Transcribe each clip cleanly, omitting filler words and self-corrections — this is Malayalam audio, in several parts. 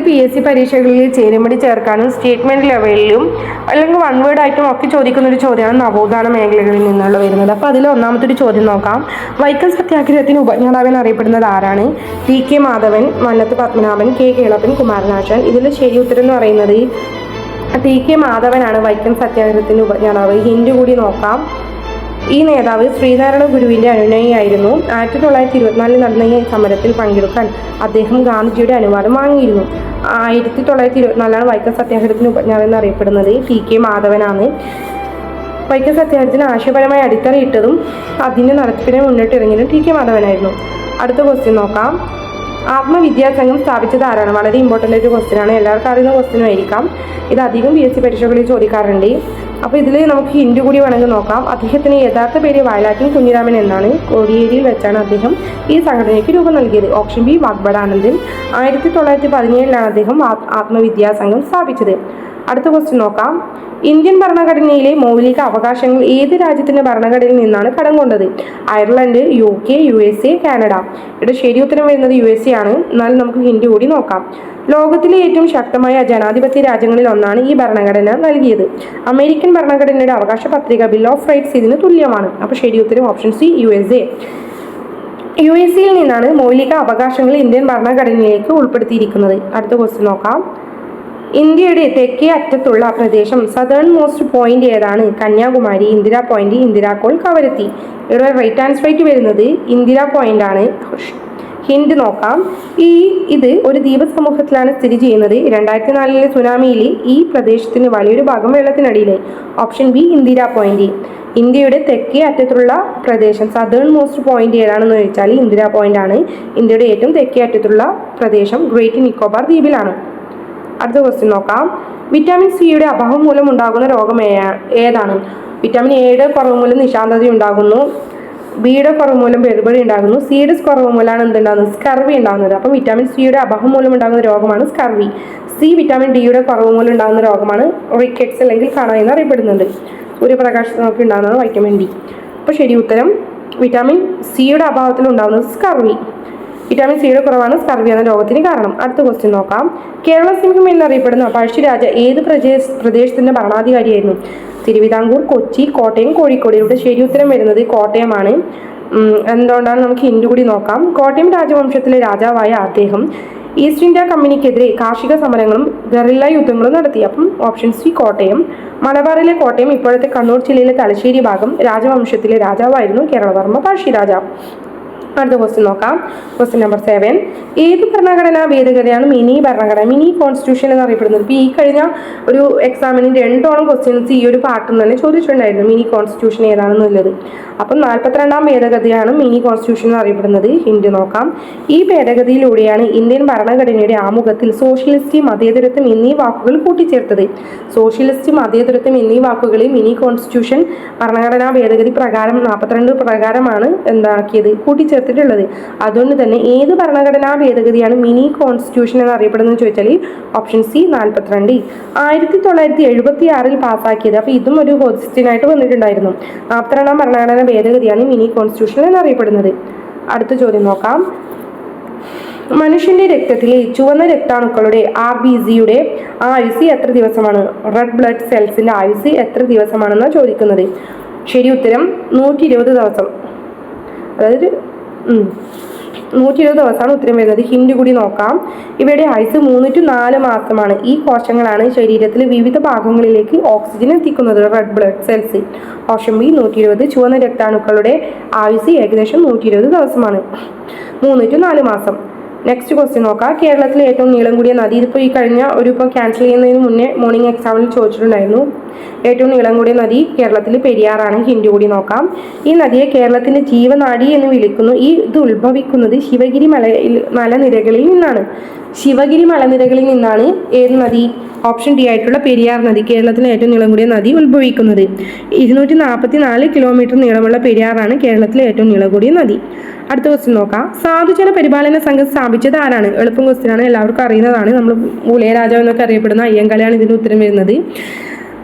PSC പരീക്ഷകളിൽ ചേരുംപടി ചേർക്കാനും സ്റ്റേറ്റ്മെന്റ് ലെവലിലും അല്ലെങ്കിൽ വൺ വേർഡ് ആയിട്ടും ഒക്കെ ചോദിക്കുന്ന ഒരു ചോദ്യമാണ് നവോത്ഥാന മേഖലകളിൽ നിന്നുള്ള വരുന്നത്. അപ്പോൾ അതിൽ ഒന്നാമത്തെ ഒരു ചോദ്യം നോക്കാം. വൈക്കം സത്യാഗ്രഹത്തിന് ഉപജ്ഞാതാവൻ അറിയപ്പെടുന്നത് ആരാണ്? TK Madhavan, Mannath Padmanabhan, K Kelappan, Kumaranasan. ഇതിൽ ശരി ഉത്തരം എന്ന് പറയുന്നത് TK മാധവനാണ് വൈക്കം സത്യാഗ്രഹത്തിന് ഉപജ്ഞാതാവ്. ഹിന്റ് കൂടി നോക്കാം. ഈ നേതാവ് ശ്രീനാരായണ ഗുരുവിൻ്റെ അനുയായിയായിരുന്നു. 1924 നടന്ന ഈ സമരത്തിൽ പങ്കെടുക്കാൻ അദ്ദേഹം ഗാന്ധിജിയുടെ അനുവാദം വാങ്ങിയിരുന്നു. 1924 വൈക്കം സത്യാഗ്രഹത്തിന് ഉപജ്ഞാതാവ് എന്നറിയപ്പെടുന്നത് TK മാധവനാണ്. വൈക്കം സത്യാഗ്രഹത്തിന് ആശയപരമായി അടിത്തറയിട്ടതും അതിൻ്റെ നടത്തിപ്പിനെ മുന്നിട്ടിറങ്ങിയതും TK മാധവനായിരുന്നു. അടുത്ത ക്വസ്റ്റ്യൻ നോക്കാം. ആത്മവിദ്യാസംഘം സ്ഥാപിച്ചത് ആരാണ്? വളരെ ഇമ്പോർട്ടൻ്റ് ഒരു ക്വസ്റ്റ്യനാണ്, എല്ലാവർക്കും അറിയുന്ന ക്വസ്റ്റ്യനും ആയിരിക്കാം. ഇത് അധികം PSC പരീക്ഷകളിൽ ചോദിക്കാറുണ്ട്. അപ്പോൾ ഇതിൽ നമുക്ക് ഹിന്റ് കൂടി വേണമെങ്കിൽ നോക്കാം. അദ്ദേഹത്തിന് യഥാർത്ഥ പേര് വയലാറ്റിൻ കുഞ്ഞിരാമൻ എന്നാണ്. കോടിയേരിയിൽ വെച്ചാണ് അദ്ദേഹം ഈ സംഘടനയ്ക്ക് രൂപം നൽകിയത്. Option B Vagbhatananda. 1917 അദ്ദേഹം ആത്മവിദ്യാസംഘം സ്ഥാപിച്ചത്. അടുത്ത ക്വസ്റ്റ്യൻ നോക്കാം. ഇന്ത്യൻ ഭരണഘടനയിലെ മൗലിക അവകാശങ്ങൾ ഏത് രാജ്യത്തിൻ്റെ ഭരണഘടനയിൽ നിന്നാണ് കടം കൊണ്ടത്? Ireland, UK, USA, Canada. ഇവിടെ ശരി ഉത്തരം വരുന്നത് USA ആണ്. എന്നാലും നമുക്ക് ഹിന്റ് കൂടി നോക്കാം. ലോകത്തിലെ ഏറ്റവും ശക്തമായ ജനാധിപത്യ രാജ്യങ്ങളിൽ ഒന്നാണ് ഈ ഭരണഘടന നൽകിയത്. അമേരിക്കൻ ഭരണഘടനയുടെ അവകാശ പത്രിക ബിൽ ഓഫ് റൈറ്റ്സ് ഇതിന് തുല്യമാണ്. അപ്പോൾ ശരി ഉത്തരം ഓപ്ഷൻ സി USA. USA നിന്നാണ് മൗലിക അവകാശങ്ങൾ ഇന്ത്യൻ ഭരണഘടനയിലേക്ക് ഉൾപ്പെടുത്തിയിരിക്കുന്നത്. അടുത്ത ക്വസ്റ്റ്യൻ നോക്കാം. ഇന്ത്യയുടെ തെക്കേ അറ്റത്തുള്ള പ്രദേശം സദേൺ മോസ്റ്റ് പോയിന്റ് ഏതാണ്? കന്യാകുമാരി, ഇന്ദിരാ പോയിന്റ്, ഇന്ദിരാകോൾ, കവരത്തി. ഇവിടെ റൈറ്റ് ആൻസർ ആയിട്ട് വരുന്നത് ഇന്ദിരാ പോയിന്റ് ആണ്. ഹിന്റ് നോക്കാം. ഇത് ഒരു ദ്വീപ സമൂഹത്തിലാണ് സ്ഥിതി ചെയ്യുന്നത്. 2004 സുനാമിയിൽ ഈ പ്രദേശത്തിന് വലിയൊരു ഭാഗം വെള്ളത്തിനടിയിലായി. Option B Indira point. ഇന്ത്യയുടെ തെക്കേ അറ്റത്തുള്ള പ്രദേശം സദേൺ മോസ്റ്റ് പോയിന്റ് ഏതാണെന്ന് ചോദിച്ചാൽ ഇന്ദിരാ പോയിന്റ് ആണ്. ഇന്ത്യയുടെ ഏറ്റവും തെക്കേ അറ്റത്തുള്ള പ്രദേശം ഗ്രേറ്റ് നിക്കോബാർ ദ്വീപിലാണ്. അടുത്ത ക്വസ്റ്റ്യൻ നോക്കാം. വിറ്റാമിൻ സിയുടെ അഭാവം മൂലം ഉണ്ടാകുന്ന രോഗം ഏതാണ്? വിറ്റാമിൻ എയുടെ കുറവ് മൂലം നിശാന്തത ഉണ്ടാകുന്നു. ബിയുടെ കുറവ് മൂലം പെരുപടി ഉണ്ടാകുന്നു. സിയുടെ കുറവ് മൂലമാണ് എന്തുണ്ടാകുന്നത്? സ്കർവി ഉണ്ടാകുന്നത്. അപ്പം വിറ്റാമിൻ സിയുടെ അഭാവം മൂലം ഉണ്ടാകുന്ന രോഗമാണ് സ്കർവി. സി വിറ്റാമിൻ ഡിയുടെ കുറവ് മൂലം ഉണ്ടാകുന്ന രോഗമാണ് റിക്കറ്റ്സ് അല്ലെങ്കിൽ കണ എന്നറിയപ്പെടുന്നുണ്ട്. സൂര്യപ്രകാശത്തിൽ നമുക്ക് ഉണ്ടാകുന്നത് വൈറ്റമിൻ ഡി. അപ്പോൾ ശരി ഉത്തരം വിറ്റാമിൻ സിയുടെ അഭാവത്തിൽ ഉണ്ടാകുന്നത് സ്കർവി. വിറ്റാമിൻ സിയുടെ കുറവാണ് സ്കർവി എന്ന രോഗത്തിന് കാരണം. അടുത്ത ക്വസ്റ്റ്യൻ നോക്കാം. കേരള സിംഹം എന്നറിയപ്പെടുന്ന പഴശ്ശിരാജ ഏത് പ്രദേശത്തിന്റെ ഭരണാധികാരിയായിരുന്നു? തിരുവിതാംകൂർ, കൊച്ചി, കോട്ടയം, കോഴിക്കോട്. ഇവിടെ ശരി ഉത്തരം വരുന്നത് കോട്ടയമാണ്. എന്തുകൊണ്ടാണ് നമുക്ക് ഹിന്റ് കൂടി നോക്കാം. കോട്ടയം രാജവംശത്തിലെ രാജാവായ അദ്ദേഹം ഈസ്റ്റ് ഇന്ത്യ കമ്പനിക്കെതിരെ കാർഷിക സമരങ്ങളും ഗറില്ല യുദ്ധങ്ങളും നടത്തി. അപ്പം ഓപ്ഷൻ സി കോട്ടയം. മലബാറിലെ കോട്ടയം ഇപ്പോഴത്തെ കണ്ണൂർ ജില്ലയിലെ തലശ്ശേരി ഭാഗം രാജവംശത്തിലെ രാജാവായിരുന്നു കേരളവർമ്മ പഴശ്ശിരാജ. അടുത്ത ക്വസ്റ്റ്യൻ നോക്കാം. Question number 7. ഏത് ഭരണഘടനാ ഭേദഗതിയാണ് മിനി ഭരണഘടന, മിനി കോൺസ്റ്റിറ്റ്യൂഷൻ എന്നറിയപ്പെടുന്നത്? ഇപ്പോൾ ഈ കഴിഞ്ഞ ഒരു എക്സാമിന് 2 ക്വസ്റ്റ്യൻസ് ഈ ഒരു പാർട്ടിൽ തന്നെ ചോദിച്ചിട്ടുണ്ടായിരുന്നു, മിനി കോൺസ്റ്റിറ്റ്യൂഷൻ ഏതാണെന്നുള്ളത്. അപ്പം 42ാം ഭേദഗതിയാണ് മിനി കോൺസ്റ്റിറ്റ്യൂഷൻ എന്നറിയപ്പെടുന്നത്. ഹിന്റ് നോക്കാം. ഈ ഭേദഗതിയിലൂടെയാണ് ഇന്ത്യൻ ഭരണഘടനയുടെ ആമുഖത്തിൽ സോഷ്യലിസ്റ്റ്, മതേതരത്വം എന്നീ വാക്കുകൾ കൂട്ടിച്ചേർത്തത്. സോഷ്യലിസ്റ്റ്, മതേതരത്വം എന്നീ വാക്കുകളിൽ മിനി കോൺസ്റ്റിറ്റ്യൂഷൻ ഭരണഘടനാ ഭേദഗതി പ്രകാരം 42 പ്രകാരമാണ് എന്താക്കിയത്, കൂട്ടിച്ചേർത്തത്. അതുകൊണ്ട് തന്നെ ഏത് ഭരണഘടനാ ഭേദഗതിയാണ് മിനി കോൺസ്റ്റിറ്റ്യൂഷൻ എന്നറിയപ്പെടുന്നത് ചോദിച്ചാൽ ഓപ്ഷൻ സി 42. 1976 പാസ്സാക്കിയത്. അപ്പോൾ ഇതും ഒരു ക്വസ്റ്റ്യൻ ആയിട്ട് വന്നിട്ടുണ്ടായിരുന്നു. 42ാം ഭരണഘടനാ ഭേദഗതിയാണ് മിനി കോൺസ്റ്റിറ്റ്യൂഷൻ എന്നറിയപ്പെടുന്നത്. അടുത്ത ചോദ്യം നോക്കാം. മനുഷ്യന്റെ രക്തത്തിലെ ചുവന്ന രക്താണുക്കളുടെ RBCയുടെ ആയുസ് എത്ര ദിവസമാണ്? റെഡ് ബ്ലഡ് സെൽസിന്റെ ആയുസ് എത്ര ദിവസമാണെന്നാണ് ചോദിക്കുന്നത്. ശരി ഉത്തരം 120 ദിവസം. അതായത് 120 ദിവസമാണ് ഉത്തരം വരുന്നത്. ഹിന്റ് കൂടി നോക്കാം. ഇവയുടെ ആയുസ് 3 to 4 മാസമാണ്. ഈ കോശങ്ങളാണ് ശരീരത്തിലെ വിവിധ ഭാഗങ്ങളിലേക്ക് ഓക്സിജൻ എത്തിക്കുന്നത്, red blood cells. Option B 120. ചുവന്ന രക്താണുക്കളുടെ ആയുസ് ഏകദേശം 120 ദിവസമാണ്, 3 to 4 മാസം. നെക്സ്റ്റ് ക്വസ്റ്റ്യൻ നോക്കാം. കേരളത്തിലെ ഏറ്റവും നീളം കൂടിയ നദി. ഇതിപ്പോൾ ഈ കഴിഞ്ഞ ഇപ്പോൾ ക്യാൻസൽ ചെയ്യുന്നതിന് മുന്നേ മോർണിംഗ് എക്സാമിൽ ചോദിച്ചിട്ടുണ്ടായിരുന്നു. ഏറ്റവും നീളം കൂടിയ നദി കേരളത്തിൽ പെരിയാറാണ്. ഹിന്റ് കൂടി നോക്കാം. ഈ നദിയെ കേരളത്തിൻ്റെ ജീവനാഡി എന്ന് വിളിക്കുന്നു. ഇത് ഉത്ഭവിക്കുന്നത് ശിവഗിരി മലനിരകളിൽ നിന്നാണ്. ശിവഗിരി മലനിരകളിൽ നിന്നാണ് ഏത് നദി? ഓപ്ഷൻ ഡി ആയിട്ടുള്ള പെരിയാർ നദി, കേരളത്തിലെ ഏറ്റവും നീളം കൂടിയ നദി, ഉത്ഭവിക്കുന്നത്. 244 കിലോമീറ്റർ നീളമുള്ള പെരിയാറാണ് കേരളത്തിലെ ഏറ്റവും നീളം കൂടിയ നദി. അടുത്ത ക്വസ്റ്റ്യൻ നോക്കാം. സാധുജന പരിപാലന സംഘം സ്ഥാപിച്ചത് ആരാണ്? എളുപ്പം ക്വസ്റ്റ്യൻ ആണ്, എല്ലാവർക്കും അറിയുന്നതാണ്. നമ്മൾ മൂലയ രാജാവ് എന്നൊക്കെ അറിയപ്പെടുന്ന അയ്യങ്കാളിയാണ് ഇതിന് ഉത്തരം വരുന്നത്.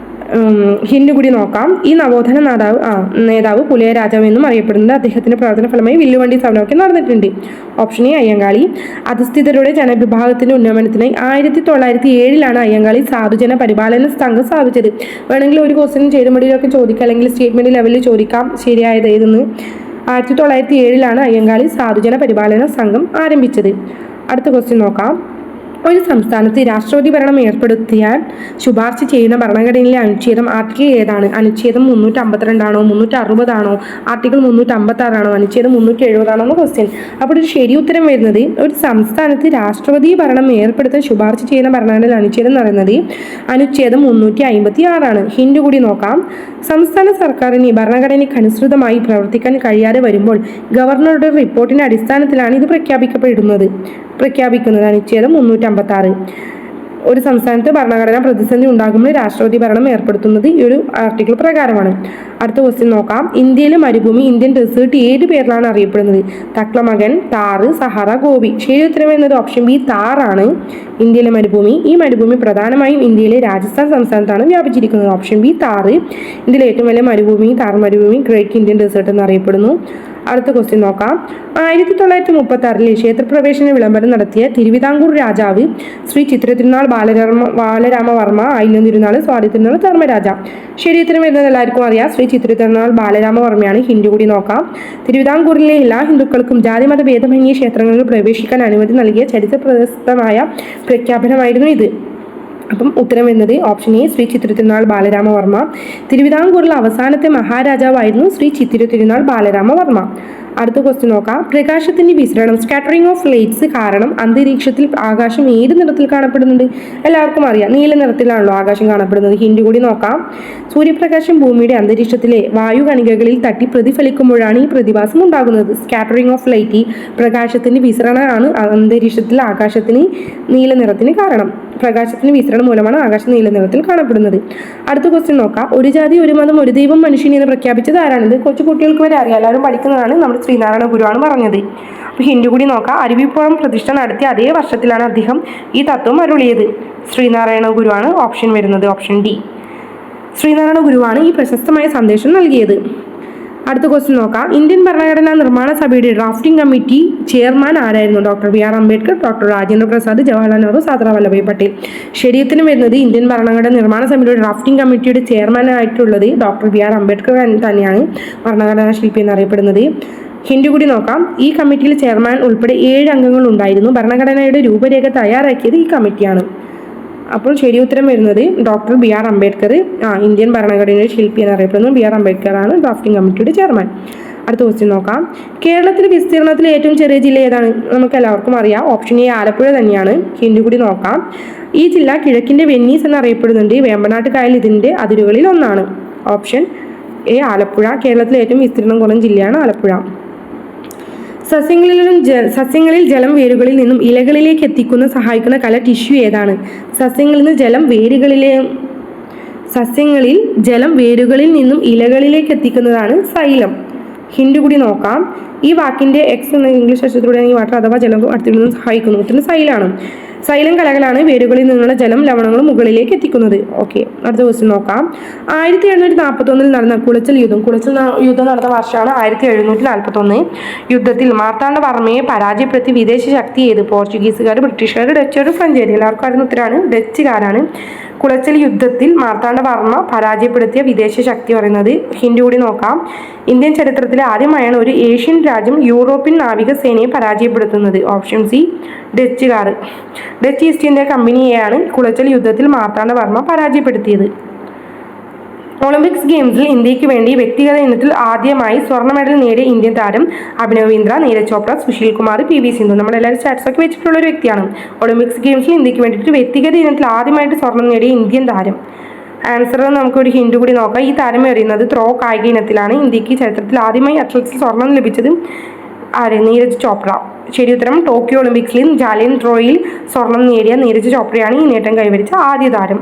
ഹിന്ദു കൂടി നോക്കാം. ഈ നവോത്ഥാന നേതാവ് പുലയ രാജാവ് എന്നും അറിയപ്പെടുന്നത് അദ്ദേഹത്തിന്റെ പ്രവർത്തന ഫലമായി വില്ലുവണ്ടി സമരമൊക്കെ നടന്നിട്ടുണ്ട്. Option A Ayyankali. അധസ്ഥിതരുടെ ജനവിഭാഗത്തിന്റെ ഉന്നമനത്തിനായി 1907 അയ്യങ്കാളി സാധുജന പരിപാലന സംഘം സ്ഥാപിച്ചത്. വേണമെങ്കിൽ ഒരു ക്വസ്റ്റ്യൻ ചേരുമടിയിലൊക്കെ ചോദിക്കാം, അല്ലെങ്കിൽ സ്റ്റേറ്റ്മെന്റ് ലെവലിൽ ചോദിക്കാം ശരിയായത് ഏതെന്ന്. 1907 അയ്യങ്കാളി സാധുജന പരിപാലന സംഘം ആരംഭിച്ചത്. അടുത്ത ക്വസ്റ്റ്യൻ നോക്കാം. ഒരു സംസ്ഥാനത്ത് രാഷ്ട്രപതി ഭരണം ഏർപ്പെടുത്തിയാൽ ശുപാർശ ചെയ്യുന്ന ഭരണഘടനയിലെ അനുച്ഛേദം ആർട്ടിക്കിൾ ഏതാണ്? അനുച്ഛേദം 352 ആണോ, 360 ആണോ, ആർട്ടിക്കിൾ 356 ആണോ, അനുച്ഛേദം 370 ആണോ എന്ന ക്വസ്റ്റ്യൻ. അപ്പോൾ ഒരു ശരി ഉത്തരം വരുന്നത് ഒരു സംസ്ഥാനത്ത് രാഷ്ട്രപതി ഭരണം ഏർപ്പെടുത്താൻ ശുപാർശ ചെയ്യുന്ന ഭരണഘടനയിലെ അനുച്ഛേദം എന്ന് പറയുന്നത് അനുച്ഛേദം 356 ആണ്. ഹിന്റ് കൂടി നോക്കാം. സംസ്ഥാന സർക്കാരിന് ഭരണഘടനയ്ക്ക് അനുസൃതമായി പ്രവർത്തിക്കാൻ കഴിയാതെ വരുമ്പോൾ ഗവർണറുടെ റിപ്പോർട്ടിന്റെ അടിസ്ഥാനത്തിലാണ് ഇത് പ്രഖ്യാപിക്കുന്നത്. അനുച്ഛേദം 356. ഒരു സംസ്ഥാനത്ത് ഭരണഘടനാ പ്രതിസന്ധി ഉണ്ടാകുമ്പോൾ രാഷ്ട്രപതി ഭരണം ഏർപ്പെടുത്തുന്നത് ഈ ഒരു ആർട്ടിക്കിൾ പ്രകാരമാണ്. അടുത്ത ക്വസ്റ്റ്യൻ നോക്കാം. ഇന്ത്യയിലെ മരുഭൂമി, ഇന്ത്യൻ ഡെസേർട്ട് ഏത് പേരിലാണ് അറിയപ്പെടുന്നത്? തക്ലമഗൻ, താർ, സഹാറ, ഗോബി. ശരി ഉത്തരം എന്നത് ഓപ്ഷൻ ബി താറാണ്. ഇന്ത്യയിലെ മരുഭൂമി. ഈ മരുഭൂമി പ്രധാനമായും ഇന്ത്യയിലെ രാജസ്ഥാൻ സംസ്ഥാനത്താണ് വ്യാപിച്ചിരിക്കുന്നത്. Option B Thar. ഇന്ത്യയിലെ ഏറ്റവും വലിയ മരുഭൂമി താർ മരുഭൂമി, ഗ്രേറ്റ് ഇന്ത്യൻ ഡെസേർട്ട് എന്നറിയപ്പെടുന്നു. അടുത്ത ക്വസ്റ്റ്യൻ നോക്കാം. 1936 ക്ഷേത്രപ്രവേശന വിളംബരം നടത്തിയ തിരുവിതാംകൂർ രാജാവ് ശ്രീ ചിത്രതിരുനാൾ ബാലരാമവർമ്മ ആയില്യം തിരുനാൾ സ്വാതി തിരുനാൾ ധർമ്മരാജ. ശരി ഉത്തരം വരുന്നത് എല്ലാവർക്കും അറിയാം, ശ്രീ ചിത്രതിരുനാൾ ബാലരാമവർമ്മയാണ്. ഹിന്ദു കൂടി നോക്കാം. തിരുവിതാംകൂറിലെ എല്ലാ ഹിന്ദുക്കൾക്കും ജാതിമത ഭേദമന്യേ ക്ഷേത്രങ്ങളിൽ പ്രവേശിക്കാൻ അനുമതി നൽകിയ ചരിത്ര പ്രശസ്തമായ പ്രഖ്യാപനമായിരുന്നു ഇത്. അപ്പം ഉത്തരം വരുന്നത് ഓപ്ഷൻ എ ശ്രീ ചിത്രതിരുനാൾ ബാലരാമവർമ്മ. തിരുവിതാംകൂറിലെ അവസാനത്തെ മഹാരാജാവായിരുന്നു ശ്രീ ചിത്രതിരുനാൾ ബാലരാമവർമ്മ. അടുത്ത ക്വസ്റ്റ്യൻ നോക്കാം. പ്രകാശത്തിന്റെ വിസരണം സ്കാറ്ററിംഗ് ഓഫ് ലൈറ്റ്സ് കാരണം അന്തരീക്ഷത്തിൽ ആകാശം ഏത് നിറത്തിൽ കാണപ്പെടുന്നുണ്ട്? എല്ലാവർക്കും അറിയാം, നീല നിറത്തിലാണല്ലോ ആകാശം കാണപ്പെടുന്നത്. ഹിന്റ് കൂടി നോക്കാം. സൂര്യപ്രകാശം ഭൂമിയുടെ അന്തരീക്ഷത്തിലെ വായു കണികകളിൽ തട്ടി പ്രതിഫലിക്കുമ്പോഴാണ് ഈ പ്രതിഭാസം ഉണ്ടാകുന്നത്. സ്കാറ്ററിംഗ് ഓഫ് ലൈറ്റ്, പ്രകാശത്തിന്റെ വിസരണമാണ് അന്തരീക്ഷത്തിൽ ആകാശത്തിന് നീല നിറത്തിന് കാരണം. പ്രകാശത്തിന് വിസരണം മൂലമാണ് ആകാശം നീല നിറത്തിൽ കാണപ്പെടുന്നത്. അടുത്ത ക്വസ്റ്റ്യൻ നോക്കാം. ഒരു ജാതി ഒരു മതം ഒരു ദൈവം മനുഷ്യൻ എന്ന് പ്രഖ്യാപിച്ചത് ആരാണിത്? കൊച്ചു കുട്ടികൾക്ക് വരെ അറിയാം, എല്ലാവരും പഠിക്കുന്നതാണ്. നമ്മുടെ ശ്രീനാരായണ ഗുരുവാണ് പറഞ്ഞത്. അപ്പോൾ ഹിന്ദു കൂടി നോക്കാം. അരുവിപ്പുറം പ്രതിഷ്ഠ നടത്തിയ അതേ വർഷത്തിലാണ് അദ്ദേഹം ഈ തത്വം അരുളിയത്. ശ്രീനാരായണ ഗുരുവാണ് ഓപ്ഷൻ വരുന്നത്, ഓപ്ഷൻ ഡി. ശ്രീനാരായണ ഗുരുവാണ് ഈ പ്രശസ്തമായ സന്ദേശം നൽകിയത്. അടുത്ത ക്വസ്റ്റ്യൻ നോക്കാം. ഇന്ത്യൻ ഭരണഘടനാ നിർമ്മാണ സഭയുടെ ഡ്രാഫ്റ്റിംഗ് കമ്മിറ്റി ചെയർമാൻ ആരായിരുന്നു? Doctor B R Ambedkar, doctor Rajendra Prasad, Jawaharlal Nehru, Sardar Vallabhbhai Patel. ശരിയത്തിന് വരുന്നത് ഇന്ത്യൻ ഭരണഘടനാ നിർമ്മാണ സഭയുടെ ഡ്രാഫ്റ്റിംഗ് കമ്മിറ്റിയുടെ ചെയർമാനായിട്ടുള്ളത് ഡോക്ടർ ബി ആർ അംബേദ്കർ തന്നെയാണ്, ഭരണഘടനാ ശില്പി എന്നറിയപ്പെടുന്നത്. ഹിന്ദു കൂടി നോക്കാം. ഈ കമ്മിറ്റിയിൽ ചെയർമാൻ ഉൾപ്പെടെ 7 അംഗങ്ങൾ ഉണ്ടായിരുന്നു. ഭരണഘടനയുടെ രൂപരേഖ തയ്യാറാക്കിയത് ഈ കമ്മിറ്റിയാണ്. അപ്പോൾ ശരി ഉത്തരം വരുന്നത് doctor B R Ambedkar. Indian ഭരണഘടനയുടെ ശില്പി എന്നറിയപ്പെടുന്നത് ബി ആർ അംബേദ്കർ ആണ്, ഡ്രാഫ്റ്റിംഗ് കമ്മിറ്റിയുടെ ചെയർമാൻ. അടുത്ത ക്വസ്റ്റ്യൻ നോക്കാം. കേരളത്തിലെ വിസ്തീർണത്തിൽ ഏറ്റവും ചെറിയ ജില്ല ഏതാണ്? നമുക്ക് എല്ലാവർക്കും അറിയാം, ഓപ്ഷൻ എ ആലപ്പുഴ തന്നെയാണ്. ഹിന്ദു കൂടി നോക്കാം. ഈ ജില്ല കിഴക്കിന്റെ വെന്നീസ് എന്നറിയപ്പെടുന്നുണ്ട്. വേമ്പനാട്ട് കായൽ ഇതിന്റെ അതിരുകളിൽ ഒന്നാണ്. Option A Alappuzha. കേരളത്തിലെ ഏറ്റവും വിസ്തീർണം കുറഞ്ഞ ജില്ലയാണ് ആലപ്പുഴ. സസ്യങ്ങളിൽ ജലം വേരുകളിൽ നിന്നും ഇലകളിലേക്ക് എത്തിക്കുന്ന സഹായിക്കുന്ന കല ടിഷ്യൂ ഏതാണ്? സസ്യങ്ങളിൽ ജലം വേരുകളിൽ നിന്നും ഇലകളിലേക്ക് എത്തിക്കുന്നതാണ് സൈലം. ഹിന്ദു കൂടി നോക്കാം. ഈ വാക്കിന്റെ എക്സ് എന്ന ഇംഗ്ലീഷ് അക്ഷരത്തിലൂടെ വാട്ടർ അഥവാ ജലം അടുത്തിടുന്നത് സഹായിക്കുന്നു. ഉത്തരം സൈലാണ്. സൈലം കലകളാണ് വേരുകളിൽ നിന്നുള്ള ജലം ലവണങ്ങളും മുകളിലേക്ക് എത്തിക്കുന്നത്. ഓക്കെ, അടുത്ത ക്വസ്റ്റ്യൻ നോക്കാം. 1741 നടന്ന കുളച്ചൽ യുദ്ധം നടന്ന വർഷമാണ് 1741. യുദ്ധത്തിൽ മാർത്താണ്ഡവർമ്മയെ പരാജയപ്പെടുത്തി വിദേശ ശക്തി ഏത്? പോർച്ചുഗീസുകാർ, ബ്രിട്ടീഷുകാർ, ഡച്ചുകാർ, ഫ്രഞ്ചുകാർ. എല്ലാവർക്കും അറിയുന്ന ഉത്തരമാണ് ഡച്ചുകാരാണ്. കുളച്ചൽ യുദ്ധത്തിൽ മാർത്താണ്ഡവർമ്മ പരാജയപ്പെടുത്തിയ വിദേശ ശക്തി പറയുന്നത്. ഹിന്ദു കൂടി നോക്കാം. ഇന്ത്യൻ ചരിത്രത്തിലെ ആദ്യമായാണ് ഒരു ഏഷ്യൻ രാജ്യം യൂറോപ്യൻ നാവികസേനയെ പരാജയപ്പെടുത്തുന്നത്. ഓപ്ഷൻ സി ഡച്ചുകാർ. ഡച്ച് ഈസ്റ്റ് ഇന്ത്യ കമ്പനിയെയാണ് കുളച്ചൽ യുദ്ധത്തിൽ മാർത്താണ്ഡവർമ്മ പരാജയപ്പെടുത്തിയത്. ഒളിമ്പിക്സ് ഗെയിംസിൽ ഇന്ത്യക്ക് വേണ്ടി വ്യക്തിഗത ഇനത്തിൽ ആദ്യമായി സ്വർണ്ണ മെഡൽ നേടിയ ഇന്ത്യൻ താരം അഭിനവ് ബിന്ദ്ര, നീരജ് ചോപ്ര, സുശീൽ കുമാർ, PV സിന്ധു. നമ്മളെല്ലാവരും സ്റ്റാറ്റ്സൊക്കെ വെച്ചിട്ടുള്ള ഒരു വ്യക്തിയാണ്. ഒളിമ്പിക്സ് ഗെയിംസിൽ ഇന്ത്യക്ക് വേണ്ടിയിട്ട് വ്യക്തിഗത ഇനത്തിൽ ആദ്യമായിട്ട് സ്വർണ്ണം നേടിയ ഇന്ത്യൻ താരം. ആൻസർ നമുക്കൊരു ഹിന്ദു കൂടി നോക്കാം. ഈ താരം എറിയുന്നത് ത്രോ കായിക ഇനത്തിലാണ്. ഇന്ത്യക്ക് ചരിത്രത്തിൽ ആദ്യമായി അത്ലറ്റിക്സിൽ സ്വർണ്ണം ലഭിച്ചത് നീരജ് ചോപ്ര. ശരി ഉത്തരം ടോക്കിയോ ഒളിമ്പിക്സിലും ജാലിയൻ ത്രോയിൽ സ്വർണം നേടിയ നീരജ് ചോപ്രയാണ് ഈ നേട്ടം കൈവരിച്ച ആദ്യ താരം.